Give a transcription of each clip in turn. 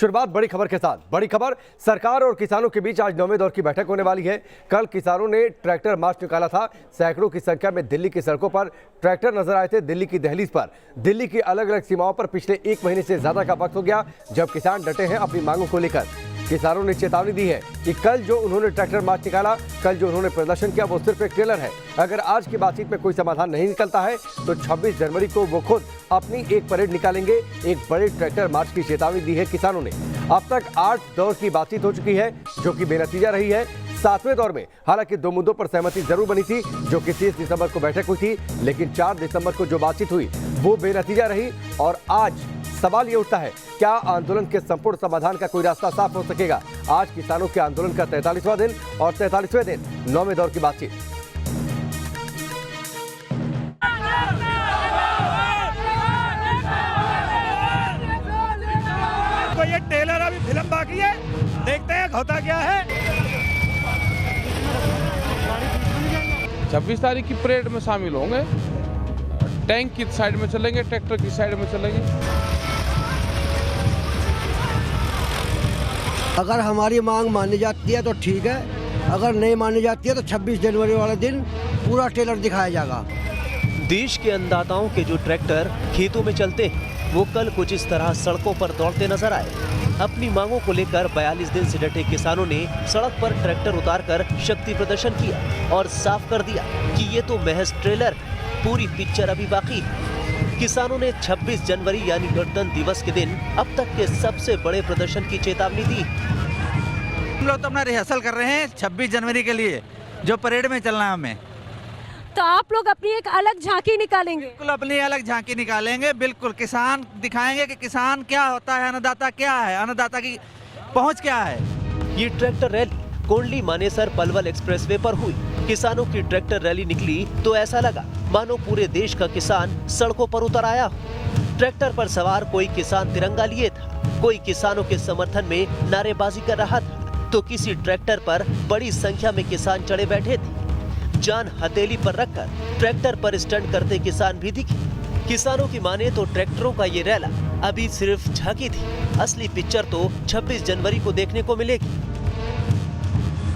शुरुआत बड़ी खबर के साथ। बड़ी खबर, सरकार और किसानों के बीच आज 9वें दौर की बैठक होने वाली है। कल किसानों ने ट्रैक्टर मार्च निकाला था। सैकड़ों की संख्या में दिल्ली की सड़कों पर ट्रैक्टर नजर आए थे। दिल्ली की दहलीज पर, दिल्ली की अलग अलग सीमाओं पर पिछले 1 महीने से ज्यादा का वक्त हो गया जब किसान डटे हैं अपनी मांगों को लेकर। किसानों ने चेतावनी दी है कि कल जो उन्होंने ट्रैक्टर मार्च निकाला, कल जो उन्होंने प्रदर्शन किया, वो सिर्फ एक ट्रेलर है। अगर आज की बातचीत में कोई समाधान नहीं निकलता है तो 26 जनवरी को वो खुद अपनी एक परेड निकालेंगे। एक बड़े ट्रैक्टर मार्च की चेतावनी दी है किसानों ने। अब तक 8 दौर की बातचीत हो चुकी है जो कि बेनतीजा रही है। 7वें दौर में हालांकि 2 मुद्दों पर सहमति जरूर बनी थी, जो कि 30 दिसंबर को बैठक हुई थी, लेकिन 4 दिसंबर को जो बातचीत हुई वो बेनतीजा रही। और आज सवाल ये उठता है, क्या आंदोलन के संपूर्ण समाधान का कोई रास्ता साफ हो सकेगा? आज किसानों के आंदोलन का 43वां दिन और 43वें दिन 9वें दौर की बातचीत। तो ये टेलर अभी फिल्म बाकी है, देखते हैं होता क्या है। 26 तारीख की परेड में शामिल होंगे। टैंक की साइड में चलेंगे, ट्रैक्टर की साइड में चलेंगे। अगर हमारी मांग मानी जाती है तो ठीक है, अगर नहीं मानी जाती है तो 26 जनवरी वाले दिन पूरा टेलर दिखाया जाएगा। देश के अन्नदाताओं के जो ट्रैक्टर खेतों में चलते हैं, वो कल कुछ इस तरह सड़कों पर दौड़ते नजर आए। अपनी मांगों को लेकर 42 दिन से डटे किसानों ने सड़क पर ट्रैक्टर उतारकर शक्ति प्रदर्शन किया और साफ कर दिया कि ये तो महज ट्रेलर, पूरी पिक्चर अभी बाकी है। किसानों ने 26 जनवरी यानी गणतंत्र दिवस के दिन अब तक के सबसे बड़े प्रदर्शन की चेतावनी दी। हम लोग तो अपना रिहर्सल कर रहे हैं 26 जनवरी के लिए, जो परेड में चलना है हमें। तो आप लोग अपनी एक अलग झांकी निकालेंगे? बिल्कुल अपनी अलग झांकी निकालेंगे। बिल्कुल किसान दिखाएंगे कि किसान क्या होता है, अन्नदाता क्या है, अन्नदाता की पहुंच क्या है। ये tractor rally Kondli Manesar Palwal expressway पर हुई। किसानों की ट्रैक्टर रैली निकली तो ऐसा लगा मानो पूरे देश का किसान सड़कों पर उतर आया हो। ट्रैक्टर पर सवार कोई किसान तिरंगा लिए था, कोई किसानों के समर्थन में नारेबाजी कर रहा था, तो किसी ट्रैक्टर पर बड़ी संख्या में किसान चढ़े बैठे थे। जान हथेली पर रखकर ट्रैक्टर पर स्टंट करते किसान भी दिखे। किसानों की माने तो ट्रैक्टरों का ये रैला अभी सिर्फ झांकी थी। असली पिक्चर तो 26 जनवरी को देखने को मिलेगी।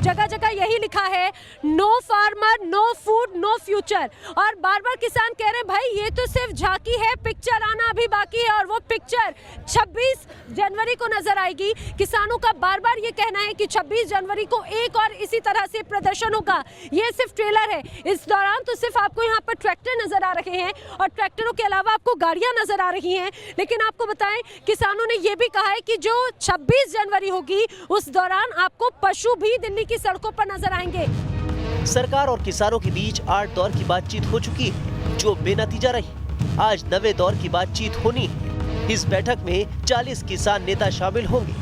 जगह जगह यही लिखा है, no farmer, no food, no future. और बार बार किसान कह रहे हैं भाई ये तो सिर्फ झांकी है, पिक्चर आना अभी बाकी है, और वो पिक्चर 26 जनवरी को नजर आएगी। किसानों का बार बार ये कहना है कि 26 जनवरी को एक और इसी तरह से प्रदर्शन होगा। ये सिर्फ ट्रेलर है। इस दौरान तो सिर्फ आपको यहाँ पर ट्रैक्टर नजर आ रहे हैं और ट्रैक्टरों के अलावा आपको गाड़ियां नजर आ रही हैं। लेकिन आपको बताएं, किसानों ने ये भी कहा है कि जो 26 जनवरी होगी उस दौरान आपको पशु भी दिल्ली सड़कों पर नजर आएंगे। सरकार और किसानों के बीच 8 दौर की बातचीत हो चुकी है, जो बेनतीजा रही। आज 9वें दौर की बातचीत होनी है। इस बैठक में 40 किसान नेता शामिल होंगे।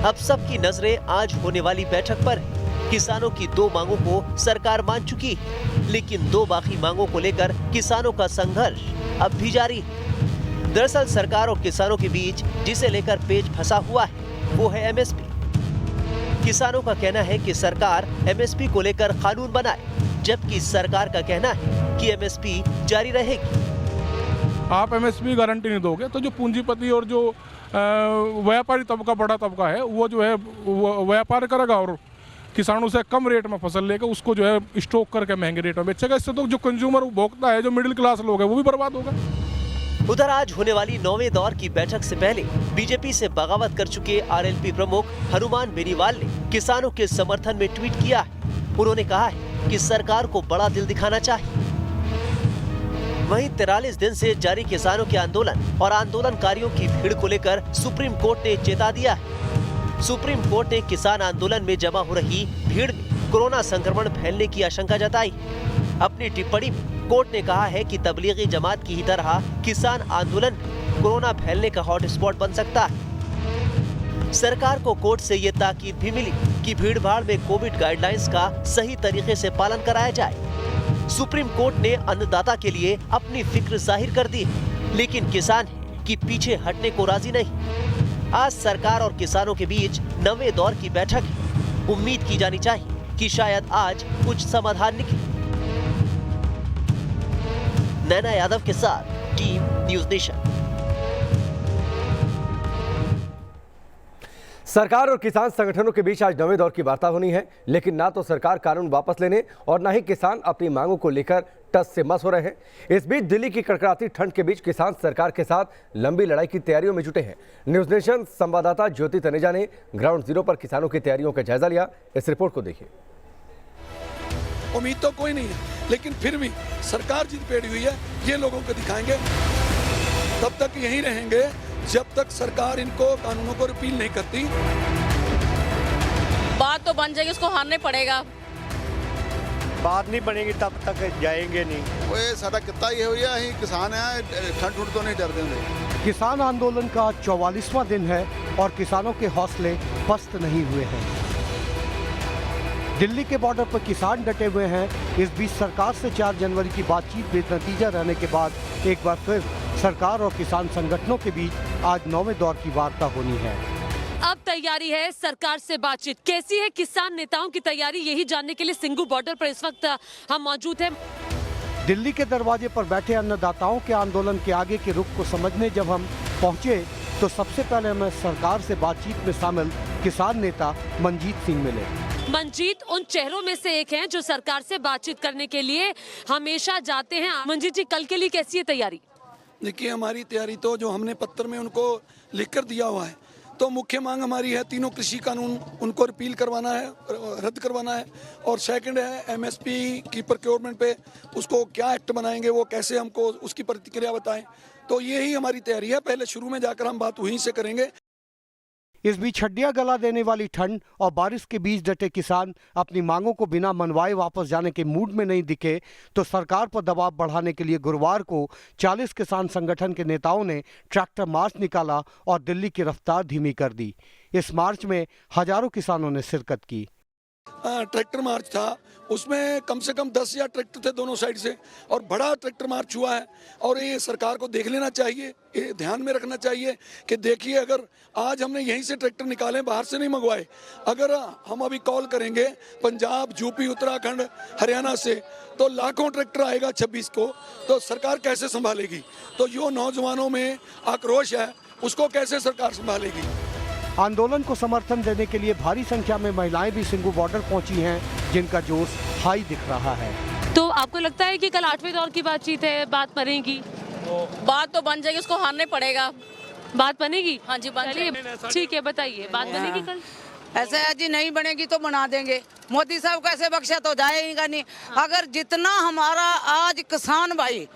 अब सबकी नजरें आज होने वाली बैठक पर है। किसानों की 2 मांगों को सरकार मान चुकी है, लेकिन 2 बाकी मांगों को लेकर किसानों का संघर्ष अब भी जारी है। दरअसल सरकार और किसानों के बीच जिसे लेकर पेच फंसा हुआ है वो है MSP। किसानों का कहना है कि सरकार MSP को लेकर कानून बनाए, जबकि सरकार का कहना है कि MSP जारी रहेगी। आप MSP गारंटी नहीं दोगे तो जो पूंजीपति और जो व्यापारी तबका, बड़ा तबका है, वो जो है व्यापार करेगा और किसानों से कम रेट में फसल लेकर उसको जो है स्टॉक करके महंगे रेट में बेचेगा। इससे तो जो कंज्यूमर उपभोक्ता है, जो मिडिल क्लास लोग है, वो भी बर्बाद होगा। उधर आज होने वाली 9वें दौर की बैठक से पहले बीजेपी से बगावत कर चुके RLP प्रमुख हनुमान बेनीवाल ने किसानों के समर्थन में ट्वीट किया है। उन्होंने कहा है कि सरकार को बड़ा दिल दिखाना चाहिए। वहीं 43 दिन से जारी किसानों के आंदोलन और आंदोलनकारियों की भीड़ को लेकर सुप्रीम कोर्ट ने चेता दिया है। सुप्रीम कोर्ट ने किसान आंदोलन में जमा हो रही भीड़ में कोरोना संक्रमण फैलने की आशंका जताई। अपनी टिप्पणी में कोर्ट ने कहा है कि तबलीगी जमात की ही तरह किसान आंदोलन कोरोना फैलने का हॉटस्पॉट बन सकता है। सरकार को कोर्ट से ये ताकीद भी मिली कि भीड़-भाड़ में कोविड गाइडलाइंस का सही तरीके से पालन कराया जाए। सुप्रीम कोर्ट ने अन्नदाता के लिए अपनी फिक्र जाहिर कर दी, लेकिन किसान की पीछे हटने को राजी नहीं। आज सरकार और किसानों के बीच 9वें दौर की बैठक है। उम्मीद की जानी चाहिए कि शायद आज कुछ समाधान निकले। नैना यादव के साथ टीम न्यूज़ नेशन। सरकार और किसान संगठनों के बीच आज नवे दौर की वार्ता होनी है, लेकिन ना तो सरकार कानून वापस लेने और ना ही किसान अपनी मांगों को लेकर टस से मस हो रहे हैं। इस बीच दिल्ली की कड़कड़ाती ठंड के बीच किसान सरकार के साथ लंबी लड़ाई की तैयारियों में जुटे हैं। न्यूज नेशन संवाददाता ज्योति तनेजा ने ग्राउंड जीरो पर किसानों की तैयारियों का जायजा लिया। इस रिपोर्ट को देखिए। उम्मीद तो कोई नहीं है, लेकिन फिर भी सरकार जिद पेड़ी हुई है, ये लोगों को दिखाएंगे। तब तक यहीं रहेंगे जब तक सरकार इनको कानूनों को रिपील नहीं करती। बात तो बन जाएगी, उसको हारना पड़ेगा। बात नहीं बनेगी तब तक जाएंगे नहीं। वो साडा किता ही होया, अहीं किसान है, ठंड ठुंड तो नहीं डरते होंगे। किसान आंदोलन का 44वां दिन है और किसानों के हौसले पस्त नहीं हुए हैं। दिल्ली के बॉर्डर पर किसान डटे हुए हैं। इस बीच सरकार से 4 जनवरी की बातचीत बेनतीजा रहने के बाद एक बार फिर सरकार और किसान संगठनों के बीच आज 9वें दौर की वार्ता होनी है। अब तैयारी है सरकार से बातचीत। कैसी है किसान नेताओं की तैयारी, यही जानने के लिए सिंघू बॉर्डर पर इस वक्त हम मौजूद हैं। दिल्ली के दरवाजे पर बैठे अन्नदाताओं के आंदोलन के आगे के रुख को समझने जब हम पहुंचे तो सबसे पहले हमें सरकार से बातचीत में शामिल किसान नेता मनजीत सिंह मिले। मनजीत उन चेहरों में से एक हैं जो सरकार से बातचीत करने के लिए हमेशा जाते हैं। मनजीत जी, कल के लिए कैसी है तैयारी? देखिए, हमारी तैयारी तो जो हमने पत्र में उनको लिख कर दिया हुआ है, तो मुख्य मांग हमारी है तीनों कृषि कानून उनको रिपील करवाना है, रद्द करवाना है। और सेकंड है एमएसपी की प्रोक्योरमेंट पे उसको क्या एक्ट बनाएंगे, वो कैसे हमको उसकी प्रतिक्रिया बताएं। तो यही हमारी तैयारी है। पहले शुरू में जाकर हम बात वहीं से करेंगे। इस बीच हड्डियां गला देने वाली ठंड और बारिश के बीच डटे किसान अपनी मांगों को बिना मनवाए वापस जाने के मूड में नहीं दिखे तो सरकार पर दबाव बढ़ाने के लिए गुरुवार को 40 किसान संगठन के नेताओं ने ट्रैक्टर मार्च निकाला और दिल्ली की रफ्तार धीमी कर दी। इस मार्च में हजारों किसानों ने शिरकत की। ट्रैक्टर मार्च था, उसमें कम से कम 10,000 ट्रैक्टर थे दोनों साइड से, और बड़ा ट्रैक्टर मार्च हुआ है। और ये सरकार को देख लेना चाहिए, ये ध्यान में रखना चाहिए कि देखिए, अगर आज हमने यहीं से ट्रैक्टर निकाले, बाहर से नहीं मंगवाए, अगर हम अभी कॉल करेंगे पंजाब, यूपी, उत्तराखंड, हरियाणा से, तो लाखों ट्रैक्टर आएगा 26 को, तो सरकार कैसे संभालेगी? तो जो नौजवानों में आक्रोश है उसको कैसे सरकार संभालेगी? आंदोलन को समर्थन देने के लिए भारी संख्या में महिलाएं भी सिंघू बॉर्डर पहुंची हैं, जिनका जोश हाई दिख रहा है। तो आपको लगता है कि कल 8वें दौर की बातचीत है, बात बनेगी? बात तो बन जाएगी, उसको हारना पड़ेगा। बात बनेगी? हाँ जी, बन जाएगी। ठीक है, बताइए, बात बनेगी कल? ऐसे है जी, नहीं बनेगी तो बना देंगे। मोदी साहब कैसे बख्शा तो जाएगा नहीं। अगर जितना हमारा आज किसान भाई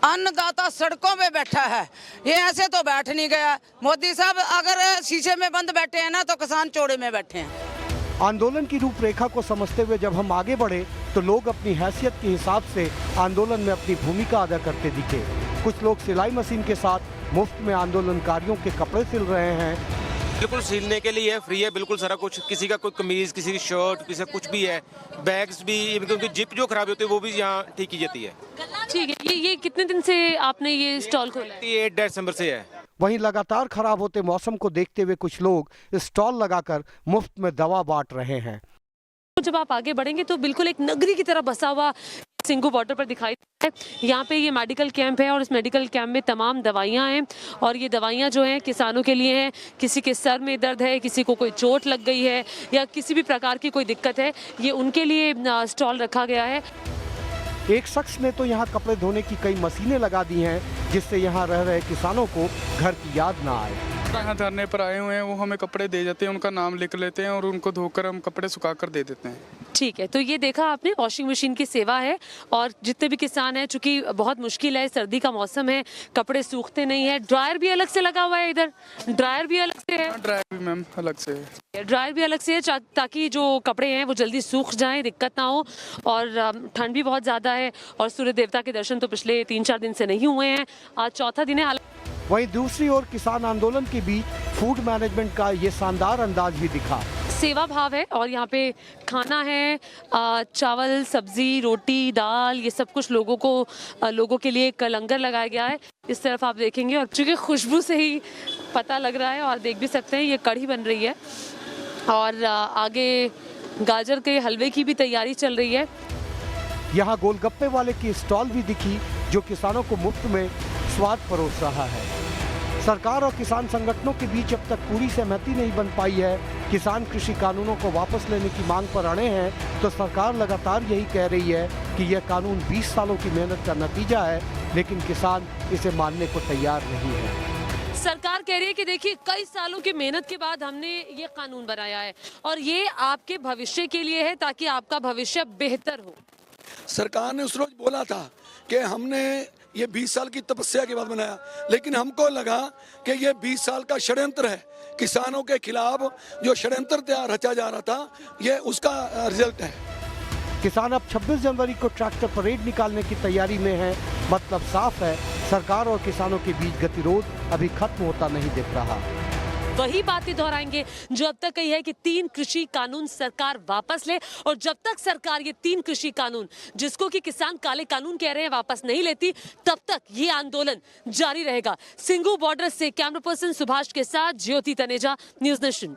अन्नदाता सड़कों पे बैठा है, ये ऐसे तो बैठ नहीं गया। मोदी साहब अगर शीशे में बंद बैठे हैं ना, तो किसान चौड़े में बैठे हैं। आंदोलन की रूपरेखा को समझते हुए जब हम आगे बढ़े तो लोग अपनी हैसियत के हिसाब से आंदोलन में अपनी भूमिका अदा करते दिखे। कुछ लोग सिलाई मशीन के साथ मुफ्त में आंदोलनकारियों के कपड़े सिल रहे हैं। बिल्कुल सिलने के लिए फ्री है, बिल्कुल सारा कुछ। किसी का कोई कमीज, किसी की शर्ट, किसी का कुछ भी है, बैग्स भी, क्योंकि जिप जो खराब होती है वो भी यहाँ ठीक की जाती है। ठीक है। ये कितने दिन से आपने ये स्टॉल खोला है? ये 8 दिसंबर से है। वहीं लगातार खराब होते मौसम को देखते हुए कुछ लोग स्टॉल लगाकर मुफ्त में दवा बांट रहे हैं। जब आप आगे बढ़ेंगे तो बिल्कुल एक नगरी की तरह बसा हुआ सिंघू बॉर्डर पर दिखाई है। यहाँ पे ये मेडिकल कैंप है और इस मेडिकल कैंप में तमाम दवाइयाँ हैं और ये दवाइयाँ जो हैं किसानों के लिए हैं। किसी के सर में दर्द है, किसी को कोई चोट लग गई है या किसी भी प्रकार की कोई दिक्कत है, ये उनके लिए स्टॉल रखा गया है। एक शख्स ने तो यहाँ कपड़े धोने की कई मशीनें लगा दी हैं, जिससे यहाँ रह रहे किसानों को घर की याद ना आए। यहाँ धरने पर आए हुए हैं, वो हमें कपड़े दे जाते हैं, उनका नाम लिख लेते हैं और उनको धोकर हम कपड़े सुखा कर दे देते हैं। ठीक है, तो ये देखा आपने, वॉशिंग मशीन की सेवा है और जितने भी किसान हैं, चूंकि बहुत मुश्किल है, सर्दी का मौसम है, कपड़े सूखते नहीं है। ड्रायर भी अलग से लगा हुआ है, इधर ड्रायर भी अलग से है। ड्रायर भी मैम अलग से है। ड्रायर भी अलग से है ताकि जो कपड़े हैं वो जल्दी सूख जाएं, दिक्कत ना हो। और ठंड भी बहुत ज़्यादा है और सूर्य देवता के दर्शन तो पिछले 3-4 दिन से नहीं हुए हैं। आज चौथा दिन है। वहीं दूसरी ओर किसान आंदोलन के बीच फूड मैनेजमेंट का ये शानदार अंदाज भी दिखा। सेवा भाव है और यहाँ पे खाना है, चावल, सब्जी, रोटी, दाल, ये सब कुछ लोगों के लिए एक लंगर लगाया गया है। इस तरफ आप देखेंगे और चूँकि खुशबू से ही पता लग रहा है और देख भी सकते हैं, ये कढ़ी बन रही है और आगे गाजर के हलवे की भी तैयारी चल रही है। यहाँ गोलगप्पे वाले की स्टॉल भी दिखी जो किसानों को मुफ्त में स्वाद परोस रहा है। सरकार और किसान संगठनों के बीच अब तक पूरी सहमति नहीं बन पाई है। किसान कृषि कानूनों को वापस लेने की मांग पर अड़े हैं तो सरकार लगातार यही कह रही है कि यह कानून 20 सालों की मेहनत का नतीजा है, लेकिन किसान इसे मानने को तैयार नहीं है। सरकार कह रही है कि देखिए कई सालों की मेहनत के बाद हमने ये कानून बनाया है और ये आपके भविष्य के लिए है ताकि आपका भविष्य बेहतर हो। सरकार ने उस रोज बोला था कि हमने ये 20 साल की तपस्या के बाद बनाया, लेकिन हमको लगा कि ये 20 साल का षड्यंत्र है। किसानों के खिलाफ जो षड्यंत्र रचा जा रहा था, ये उसका रिजल्ट है। किसान अब 26 जनवरी को ट्रैक्टर परेड निकालने की तैयारी में है। मतलब साफ है, सरकार और किसानों के बीच गतिरोध अभी खत्म होता नहीं दिख रहा। वही बातें दोहराएंगे जो अब तक कही है कि 3 कृषि कानून सरकार वापस ले, और जब तक सरकार ये 3 कृषि कानून, जिसको कि किसान काले कानून कह रहे हैं, वापस नहीं लेती, तब तक ये आंदोलन जारी रहेगा। सिंघू बॉर्डर से कैमरा पर्सन सुभाष के साथ ज्योति तनेजा, न्यूज़ नेशन।